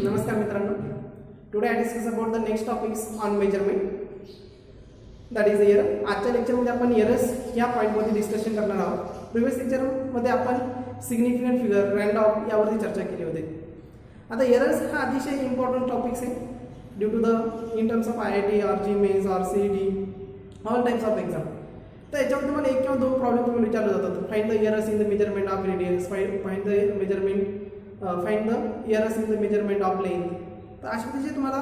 नमस्कार मित्रांनो. Today I discuss about the next topics on measurement, that is error. आजच्या लेक्चरमध्ये आपण एरर्स या पॉईंटवरती डिस्कशन करणार आहोत. प्रिव्हियस लेक्चरमध्ये आपण सिग्निफिकंट फिगर, रँडम यावरती चर्चा केली होती. आता एरर्स हा अतिशय इम्पॉर्टंट टॉपिक्स आहे due to the in terms of IIT or JEE mains और CET all types of exam. तर याच्यावर तुम्हाला एक किंवा दोन प्रॉब्लेम तुम्हाला विचारले जातात. Find the errors in the measurement of radius, find the measurement find the errors in the measurement of length. तर अशा पद्धतीचे तुम्हाला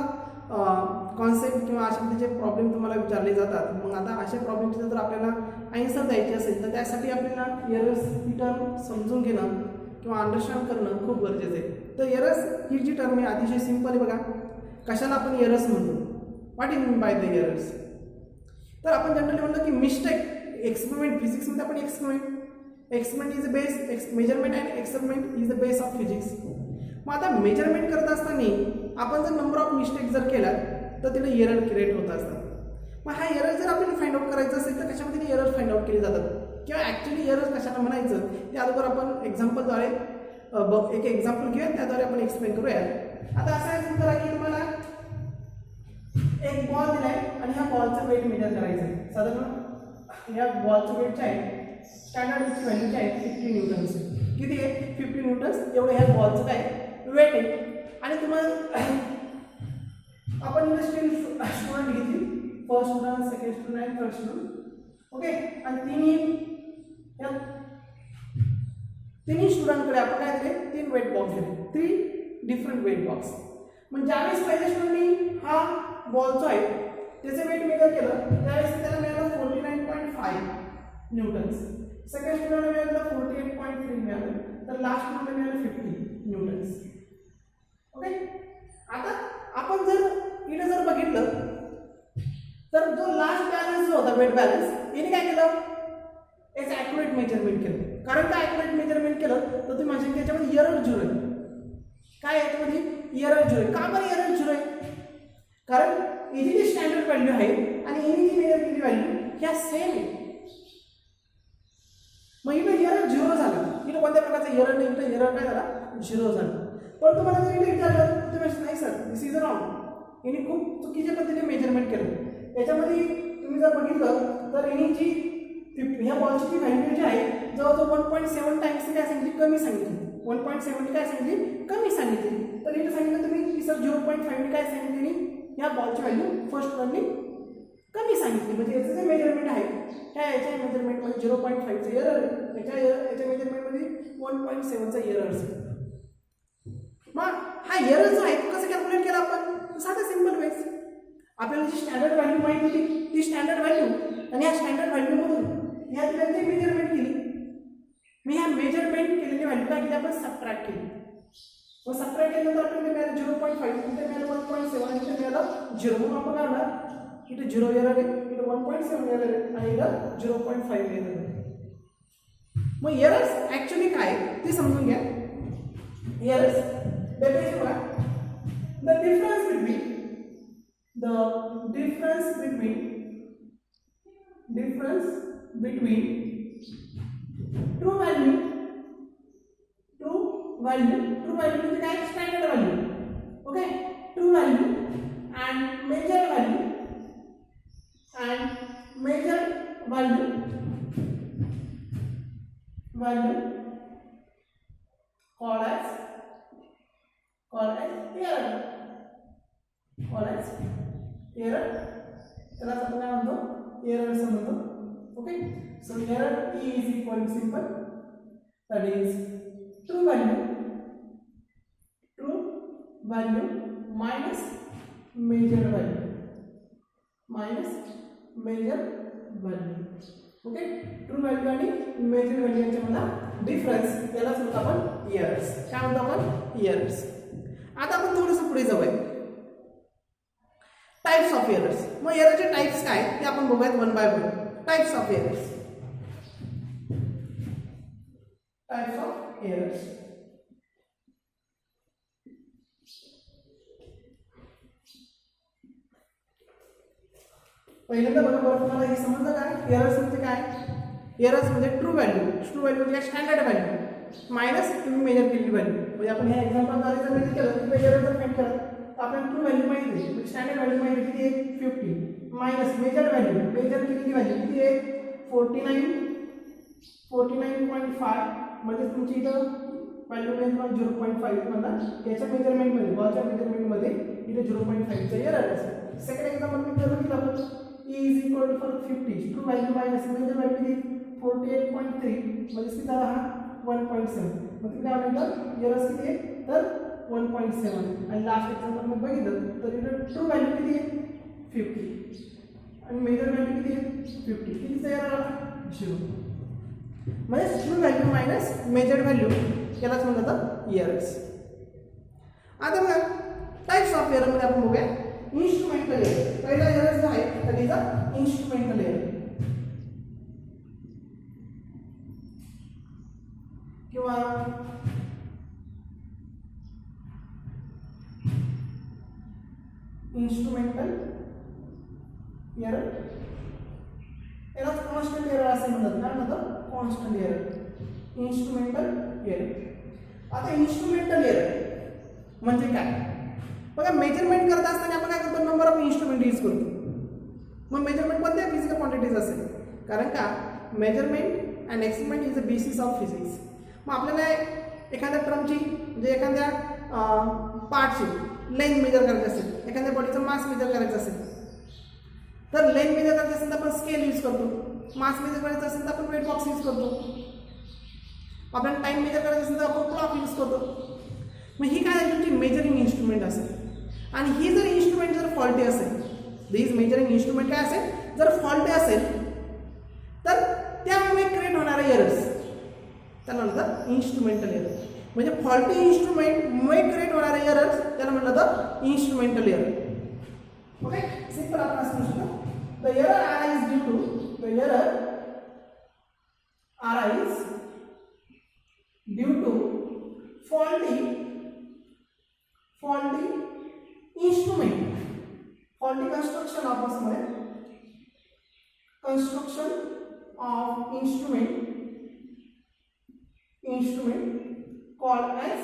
कॉन्सेप्ट किंवा अशा पद्धतीचे प्रॉब्लेम तुम्हाला विचारले जातात. मग आता अशा प्रॉब्लेमचे जर आपल्याला आन्सर द्यायचे असेल तर त्यासाठी आपल्याला एरर्स ही टर्म समजून घेणं किंवा अंडरस्टँड करणं खूप गरजेचं आहे. तर एरर्स ही जी टर्म आहे अतिशय सिंपल आहे. बघा कशाला आपण एरर्स म्हणतो, what is mean by the errors. तर आपण जनरली म्हणतो की मिस्टेक, एक्सपेरिमेंट, फिजिक्समध्ये आपण experiment is the base, measurement and experiment is the base of physics. मग आता मेजरमेंट करत असताना आपण जर नंबर ऑफ मिस्टेक जर केला तर तिला एरर क्रिएट होत असतात. मग हा एरर जर आपल्याला फाइंड आउट करायचं असेल तर कशामध्ये एरर फाइंड आउट केले जातात किंवा ॲक्च्युली एरर कशाला म्हणायचं ते अगोदर आपण एक्झाम्पलद्वारे एक एक्झाम्पल घेऊया, त्याद्वारे आपण एक्सप्लेन करूया. आता असं आहे समजा की तुम्हाला एक बॉल दिलाय आणि ह्या बॉलचं वेट मेजर करायचं आहे. साधारण या बॉलचं वेट जे आहे स्टँडर्ड व्हॅल्यू जे आहे 50 न्यूटन्स. किती आहे? 50 न्यूटन्स एवढं ह्या बॉलचं काय वेट आहे. आणि तुम्हाला आपण स्टुडंट घेतली, फर्स्ट स्टुडंट, सेकंड स्टुडंट आणि थर्ड स्टुडंट. ओके, आणि तिन्ही स्टुडंटकडे आपण काय दिले, 3 वेट बॉक्स दिले, 3 डिफरंट वेट बॉक्स. म्हणजे ज्यावेळेस पहिल्या स्टुडंटनी हा बॉल जो आहे त्याचे वेट मेजर केलं त्यावेळेस त्याला मिळालं 49.5 न्यूटन्स. सेकंड स्टुडंटला मिळालं 48.3 मिळालं, तर लास्ट स्टुडंटला मिळालं 50 न्यूटन्स. ओके, आता आपण जर इथे जर बघितलं तर जो लास्ट बॅलन्स जो होता वेट बॅलन्स, याने काय केलं, याचं ॲक्युरेट मेजरमेंट केलं. कारण काय ॲक्युरेट मेजरमेंट केलं तर तुम्ही म्हणजे त्याच्यामध्ये एरर झिरो आहे. काय याच्यामध्ये एरर झिरो आहे. का बरं एरर झिरो आहे? कारण याची जी स्टँडर्ड व्हॅल्यू आहे आणि याने जी मेजर केलेली व्हॅल्यू ह्या सेम आहे. मग इथं एरर झिरो झालं. इथं कोणत्या प्रकारचा एरर नाही, इथं एरर काय झाला, झिरो झाला. पण तुम्हाला जर इथे विचारलं तुम्ही नाही सर दिस इज रॉंग, याने खूप चुकीच्या पद्धतीने मेजरमेंट केलं. याच्यामध्ये तुम्ही जर बघितलं तर याने जी ह्या बॉलची जी व्हॅल्यू जी आहे जवळजवळ 1.7 टाइम्स काय सांगितली, कमी सांगितली. 1.7 काय सांगितली, कमी सांगितली. तर इथे सांगितलं तुम्ही की सर 0.5 काय सांगितली, ह्या बॉलची व्हॅल्यू फर्स्ट वननी कमी सांगितली. म्हणजे याचं जे मेजरमेंट आहे त्या याच्या मेजरमेंटमध्ये 0.5चं एरर, याच्या मेजरमेंटमध्ये 1.7चा एरर असेल. मग हा एरर जो आहे तो कसं कॅल्क्युलेट केला आपण, साधं सिंपल वेज. आपल्याला जी स्टँडर्ड व्हॅल्यू माहिती होती ती स्टँडर्ड व्हॅल्यू आणि या स्टँडर्ड व्हॅल्यूमधून ह्या दिलेली मेजरमेंट केली. मी ह्या मेजरमेंट केलेली व्हॅल्यू काय केली, आपण सबट्रॅक्ट केली. मग सबट्रॅक्ट केल्यानंतर आपल्याला मिळालं 0.5, इथे मिळालं 1.7 आणि इथे मिळालं 0. मग आपण काय होणार, इथे 0 एरर आहे, इथे 1.7 एरर आहे आणि इथं 0.5 एरर आहे. मग एरर्स ॲक्च्युली काय ते समजून घ्या. एरर्स definition बघा, the difference between true value म्हणजे काय, standard value. Okay, true value and measure value called as error. त्याला आपण काय म्हणतो, एरर असं म्हणतो. Okay, so error is equal to simple that is true value minus measure value. Okay, true value आणि measure value यांच्यामधला difference यालाच म्हणतो आपण एरर्स. काय म्हणतो आपण, एरर्स. आता आपण थोडंसं पुढे जाऊया, टाइप्स ऑफ एरर्स. मग एररचे टाइप्स काय ते आपण बघूयात one by one. Types of errors. पहिल्यांदा बरोबर तुम्हाला हे समजलं काय, एरर्स म्हणजे काय. एरर्स म्हणजे ट्रू व्हॅल्यू म्हणजे स्टँडर्ड व्हॅल्यू. मायनस तुम्ही मेजर केलेली व्हॅल्यू. म्हणजे आपण ह्या एक्झाम्पलद्वारे जर मेजर केलं तर मेजर जर फाइंड केलं तर आपल्याला ट्रू व्हॅल्यू माहिती आहे. म्हणजे स्टँडर्ड व्हॅल्यू माहिती किती आहे 50 मायनस मेजर व्हॅल्यू मेजर केलेली व्हॅल्यू किती आहे 49.5 म्हणजे तुमची इथं व्हॅल्यू मेजरमेंट 0.5 म्हणतात. याच्या मेजरमेंटमध्ये बॉलच्या मेजरमेंटमध्ये इथे 0.5 चा एरर असेल. सेकंड एक्झाम्पल मी करून दिला आपण e is equal to 50 true value minus measure value किती 48.3 म्हणजे किती झाला हा 1.7. मग तुम्ही काय म्हणतात एरर किती आहे तर 1.7. आणि लास्ट एक्झाम्पल मध्ये बघितलं तर इथे ट्रू व्हॅल्यू किती आहे 50 आणि मेजर व्हॅल्यू किती आहे 50. कितीचा एरर आला 0. म्हणजे true value minus measured value यालाच म्हणलं जातं एरर्स. आता बघा टाइप्स ऑफ एरर मध्ये आपण बघूया. इन्स्ट्रुमेंटल एरर पहिला एरर जो आहे that is a instrumental error किंवा इन्स्ट्रुमेंटल एरर याला कॉन्स्टंट एरर असे म्हणतात. काय म्हणतात कॉन्स्टंट एरर इन्स्ट्रुमेंटल एरर. आता इन्स्ट्रुमेंटल एरर म्हणजे काय बघा मेजरमेंट करत असताना आपण काय करतो नंबर ऑफ इन्स्ट्रुमेंट यूज करतो. मग मेजरमेंट कोणत्या फिजिकल क्वांटिटीज असेल कारण का measurement and experiment is the basis of physics. मग आपल्याला एखाद्या टर्मची म्हणजे एखाद्या पार्टची लेंथ मेजर करायची असेल एखाद्या बॉडीचं मास मेजर करायचं असेल तर लेंथ मेजर करायचं असेल तर आपण स्केल यूज करतो. मास मेजर करायचं असेल तर आपण वेट बॉक्स यूज करतो. आपण टाइम मेजर करायचं असेल तर आपण क्लॉक यूज करतो. मग ही काय तुमची मेजरिंग इन्स्ट्रुमेंट असेल आणि ही जर इन्स्ट्रुमेंट जर फॉल्टी असेल दिस मेजरिंग इन्स्ट्रुमेंट काय असेल जर फॉल्टी असेल तर त्यामुळे क्रिएट होणारे एरर्स त्याला म्हणतात इन्स्ट्रुमेंटल एरर. म्हणजे फॉल्टी इन्स्ट्रुमेंटमुळे क्रिएट होणारे एरर्स त्याला म्हणलं जातं इन्स्ट्रुमेंटल एरर. ओके सिंपल आपण असं म्हणू शकतो the error arise due to the error arise due to faulty instrument faulty construction of instrument called as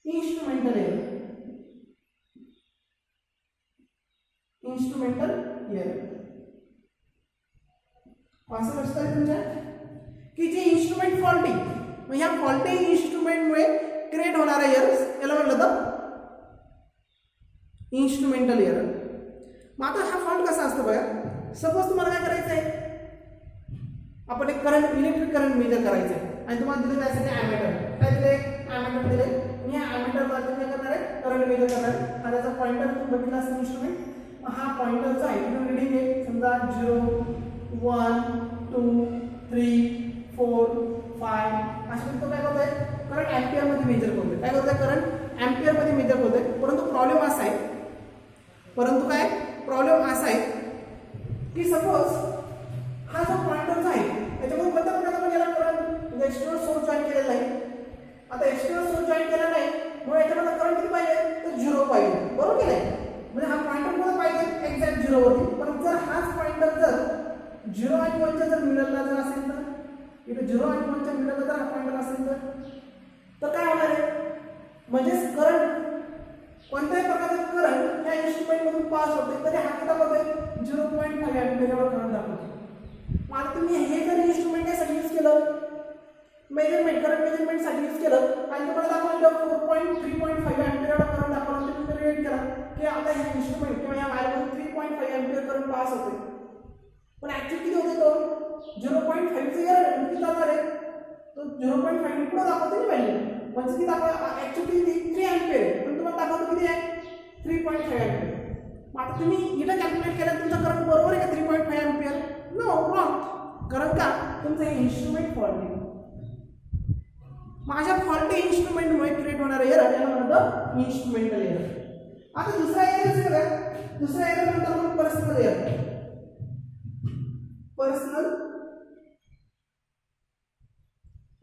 instrumental error. Instrumental error concept असतं तुमच्या की जे इन्स्ट्रुमेंट फॉल्टी मग ह्या फॉल्टी इन्स्ट्रुमेंटमुळे क्रिएट होणारा एरर्स याला म्हटलं जातं इन्स्ट्रुमेंटल एरर. मग आता हा फॉल्ट कसा असतो बघा सपोज तुम्हाला काय करायचं आहे आपण एक करंट इलेक्ट्रिक करंट मेजर करायचं आहे आणि तुम्हाला दिलं त्यासाठी ॲमीटर काय दिले ॲमीटर दिले आणि ह्या ॲमीटरद्वारे तुम्ही काय करणार आहे करंट मेजर करणार आहे आणि त्याचा पॉइंटर तुम्ही बघितला असेल इन्स्ट्रुमेंट हा पॉइंटरचा आहे तिथून रिडिंग आहे समजा 0 1 2 3 4 5 अशा तो काय करतोय करंट एम्पियर मध्ये मेजर करतोय. काय करतोय करंट एम्पियर मध्ये मेजर करतोय. परंतु प्रॉब्लेम असा आहे की सपोज हा जो पॉइंटर आहे त्याच्यामध्ये कोणत्या प्रकारचा पण याला करंट एक्सटर्नल सोर्स जॉईन केलेला आहे. आता एक्सटर्नल सोर्स जॉईन केला नाही मग याच्यामध्ये करंट किती पाहिजे तर 0 पाहिजे बरोबर की नाही. म्हणजे हा पॉइंटर कुठे पाहिजे एक्झॅक्ट 0 वरती. पण जर हाच पॉइंटर जर 0 आणि 1 च्या जर मिडलला जर असेल तर इथे 0 आणि 1 च्या मिडलला जर हा पॉइंटर असेल तर काय होणार आहे म्हणजे करंट कोणत्याही प्रकारचा करंट या इन्स्ट्रुमेंट मधून पास होते तरी हा किती होते 0.5 एम्पियरवर करंट दाखवतो. मग आता तुम्ही हे जर इन्स्ट्रुमेंट यासाठी यूज केलं मेजरमेंट करंट मेजरमेंटसाठी यूज केलं आणि तुम्हाला दाखवलं 3.5 एम्पियरवर करंट दाखवलं तर तुम्ही रिलेट करा की आता हे इन्स्ट्रुमेंट किंवा या वायरमधून 3.5 एम्पियर करंट पास होते. पण ऍक्च्युअली किती होते तो 0.5 चे एरर किती जाणार आहे तो 0.5 पुढे दाखवतो नाही व्हॅल्यू म्हणजे किती दाखवा ऍक्च्युअली 3 एम्पियर पण तुम्हाला दाखवतो किती आहे 3.5 एम्पियर. मग आता तुम्ही इथं कॅल्क्युलेट केलं तुमचा करंट बरोबर आहे का 3.5 एम्पियर नो रॉंग कारण का तुमचं हे इन्स्ट्रुमेंट फॉल्टी. माझ्या फॉल्टी इन्स्ट्रुमेंटमुळे क्रिएट होणारा एरर याला म्हणतात इन्स्ट्रुमेंटल एरर. आता दुसरा एरर बघा दुसरा एरर म्हणतात आपण पर्सनल एरर. Personal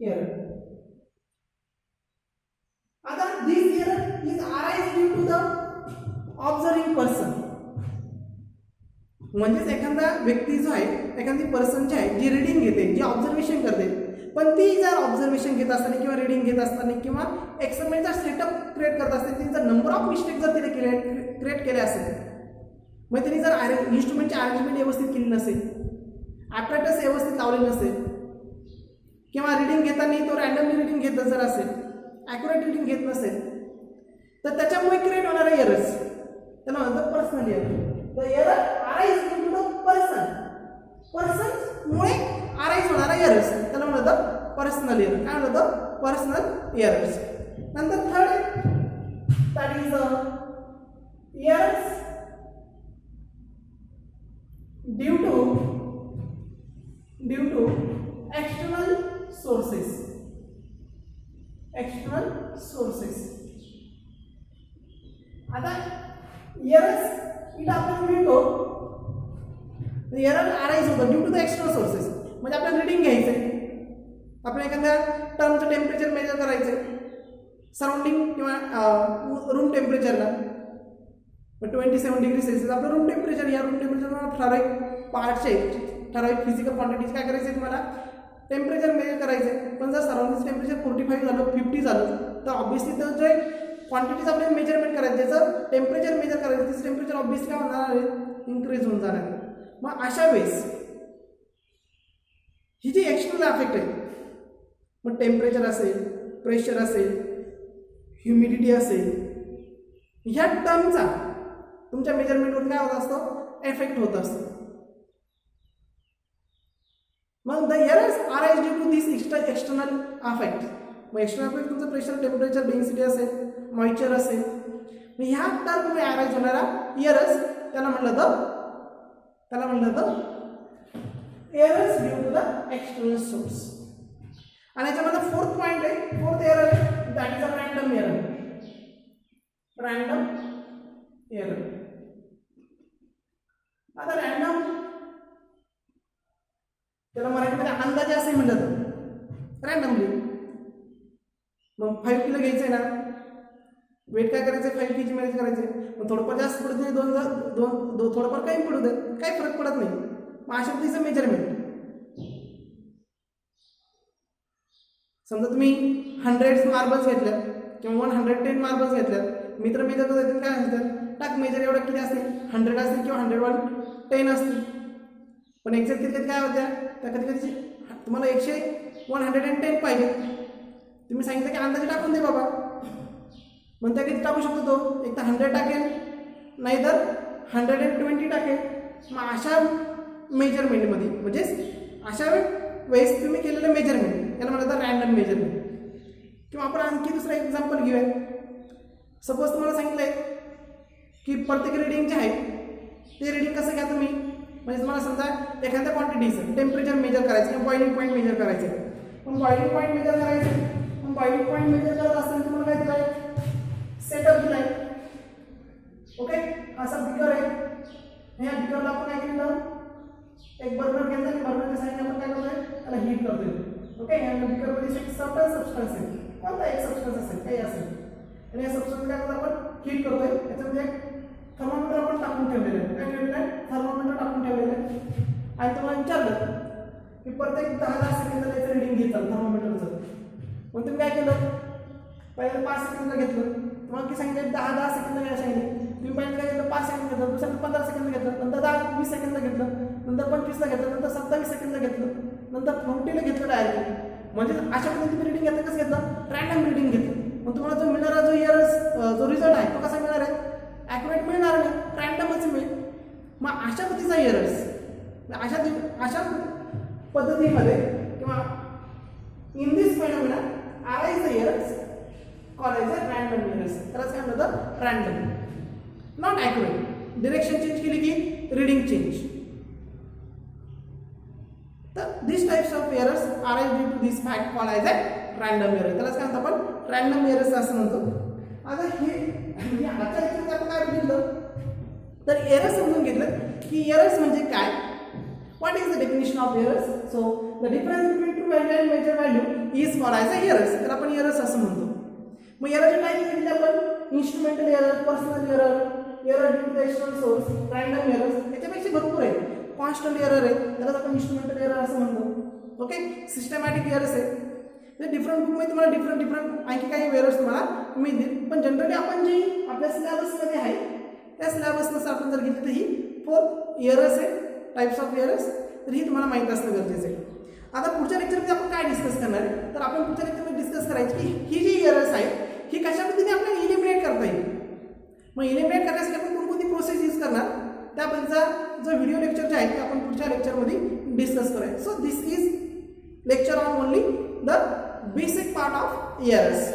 error. आता this error is arise due to the observing person. म्हणजेच एखादा व्यक्ती जो आहे एखादी पर्सन जी आहे जी रिडिंग घेते जी ऑब्झर्वेशन करते पण ती जर ऑब्झर्वेशन घेत असताना किंवा रिडिंग घेत असताना किंवा एक्सपेरिमेंटचा सेटअप क्रिएट करत असताना तिने जर नंबर ऑफ मिस्टेक जर तिने क्रिएट केले असेल, मग तिने जर इन्स्ट्रुमेंटची अरेंजमेंट व्यवस्थित केली नसेल, ॲपरेटस व्यवस्थित लावले नसेल, किंवा रिडिंग घेताना तो रॅन्डमली रिडिंग घेत जर असेल, ॲक्युरेट रिडिंग घेत नसेल, तर त्याच्यामुळे क्रिएट होणारे एरर्स त्याला म्हणतात personal error. The error arise due to the पर्सनमुळे अराइज होणारा एरर्स त्याला म्हणतात पर्सनल एरर. काय म्हणतात? Personal errors. नंतर third that is errors due to external sources. आता एरर्स इथं आपण मिळतो एरर अराइज होतं due to the external sources. म्हणजे आपल्याला रिडिंग घ्यायचंय, आपण एखाद्या टर्मचं टेम्परेचर मेजर करायचंय सराउंडिंग किंवा रूम टेम्परेचरला 27 डिग्री सेल्सिअस आपलं रूम टेम्परेचर. या रूम टेम्परेचरला ठराविक पार्टचे ठराविक फिजिकल क्वांटिटीज काय करायचे तुम्हाला टेम्परेचर मेजर करायचे. पण जर सराउंडिंग टेम्परेचर 45 झालं 50 झालं तर ऑब्व्हियसली तर जे क्वांटिटीज आपल्याला मेजरमेंट करायचं त्याचं टेम्परेचर मेजर करायचं त्याचं टेम्परेचर ऑब्व्हियसली काय होणार आहे इन्क्रीज होऊन जाणार आहे. मग अशा वेळेस ही जी एक्सटर्नल अफेक्ट आहे मग टेम्परेचर असेल, प्रेशर असेल, ह्युमिडिटी असेल, ह्या टर्मचा तुमच्या मेजरमेंटवर काय होत असतो एफेक्ट होत असतो. मग the errors arise due to this external affect. मग एक्सटर्नल अफेक्ट तुमचं प्रेशर, टेम्परेचर, डेन्सिटी असेल, मॉइश्चर असेल, मग ह्या टर्ममुळे अराइज होणारा एरर्स त्याला म्हणलं तर errors due to the external source. आणि याच्यामध्ये फोर्थ पॉईंट आहे, फोर्थ एरर आहे that is a random error. आता रॅन्डम त्याला मराठीमध्ये अंदाजे असे म्हणतात रॅन्डमली. मग 5 किलो घ्यायचंय ना, वेट काय करायचं 5 kg मॅनेज करायचे. मग थोडंफार जास्त पडत नाही, दोन थोडंफार कमी पडू देत, काही फरक पडत नाही. मग अशा पद्धतीचं मेजरमेंट समजा तुम्ही 100 मार्बल्स घेतल्यात किंवा 110 मार्बल्स घेतल्यात, मित्र मेजर करतात काय असतात टाक मेजर एवढं किती असतील 100 असतील किंवा 110 असतील. पण एक्झॅक्ट किती काय होत्या त्या कधी कधी तुम्हाला 110 पाहिजे, तुम्ही सांगितलं की अंदाजे टाकून दे बाबा, मग त्या किती टाकू शकतो तो एक तर 100 टाकेल नाही तर 120 टाकेल. मग अशा मेजरमेंटमध्ये म्हणजेच अशा वेळेस तुम्ही केलेलं मेजरमेंट याला म्हणतात रॅन्डम मेजरमेंट. किंवा आपण आणखी दुसरं एक्झाम्पल घेऊया. सपोज तुम्हाला सांगितलं आहे की प्रत्येक रिडिंग जे आहे ते रिडिंग कसं घ्या तुम्ही, म्हणजे तुम्हाला समजा एखाद्या क्वांटिटीचं टेम्परेचर मेजर करायचं किंवा बॉइलिंग पॉईंट मेजर करायचं. पण बॉइलिंग पॉईंट मेजर करायचं, पण बॉइलिंग पॉईंट मेजर करत असताना तुम्हाला काय दिलं आहे सेटअप दिला आहे. ओके, असा बिकर आहे, ह्या बिकरला आपण काय केलं एक बर्नर घेतलं आणि बर्नरच्या साईडने आपण काय करतोय त्याला हीट करतोय. ओके, ह्या बिकरमध्ये एक सबस्टन्स आहे, कोणता एक सबस्टन्स असेल काही असेल आणि या सबस्टन्स काय करतो आपण हीट करतोय. याच्यामध्ये थर्मामीटर आपण टाकून ठेवलेलं आहे, काय ठेवलेलं आहे थर्मामीटर टाकून ठेवलेलं आहे. आणि तुम्हाला विचारलं की प्रत्येक 10-10 सेकंदाला याचं रिडिंग घेतात थर्मामीटरचं. मग तुम्ही काय केलं पहिल्यांदा 5 सेकंदला घेतलं, तुम्हाला की सांगितलं 10-10 सेकंद घ्यायला सांगितलं. तुम्ही पहिल्यांदा काय घेतलं 5 सेकंद घेतलं, दुसऱ्यांदा 15 सेकंद घेतलं, नंतर 10-20 सेकंद घेतलं, नंतर 25ला घेतलं, नंतर 27 सेकंद घेतलं, नंतर 40ला घेतलं डायरेक्ट. म्हणजे अशा पद्धतीने तुम्ही रिडिंग घेतलं कसं घेतलं रॅन्डम रिडिंग घेतलं. मग तुम्हाला जो मिळणारा जो जो रिझल्ट आहे तो कसा मिळणार आहे ॲक्युरेट मिळणार नाही, रॅन्डमच मिळेल. मग अशा पद्धतीचा एरर्स अशा पद्धतीमध्ये किंवा in this phenomena arise the errors called as random errors. त्यालाच काय म्हणतात random, not accurate. Direction change केली की रिडिंग चेंज. तर this types of errors arise due to this fact called as random error. त्यालाच काय म्हणतो आपण रॅन्डम एरर्स असं म्हणतो. आता हे आजच्या लेक्चरमध्ये आपण काय बघितलं तर एरर्स समजून घेतलं की एरर्स म्हणजे काय, what is the definition of errors. So the difference between true value and measure value is called as errors. तर आपण एरर्स असं म्हणतो. मग एररचे टाईप घेतले आपण instrumental error, personal error, error due to external source, random errors. याच्यापेक्षा भरपूर आहे. कॉन्स्टंट एरर आहे त्याला आपण इन्स्ट्रुमेंटल एरर असं म्हणतो. ओके. सिस्टमॅटिक एरर्स आहे, डिफरंट बुकमध्ये तुम्हाला डिफरंट आणखी काही एरर्स तुम्हाला मिळतील, पण जनरली आपण जी आपल्या सिलेबसमध्ये आहे त्या सिलेबसनुसार आपण जर घेतली तर ही 4 एरर्स आहे, टाइप्स ऑफ एरर्स, तर ही तुम्हाला माहीत असणं गरजेचं आहे. आता पुढच्या लेक्चरमध्ये आपण काय डिस्कस करणार आहे, तर आपण पुढच्या लेक्चरमध्ये डिस्कस करायची की ही जी एरर्स आहेत ही कशा पद्धतीने आपल्याला इलिमिनेट करता येईल. मग इलिमिनेट करण्यासाठी आपण कोणकोणती प्रोसेस यूज करणार त्याबद्दलचा जो व्हिडिओ लेक्चर जे आहे ते आपण पुढच्या लेक्चरमध्ये डिस्कस करूया. So this is lecture on only the basic part of errors.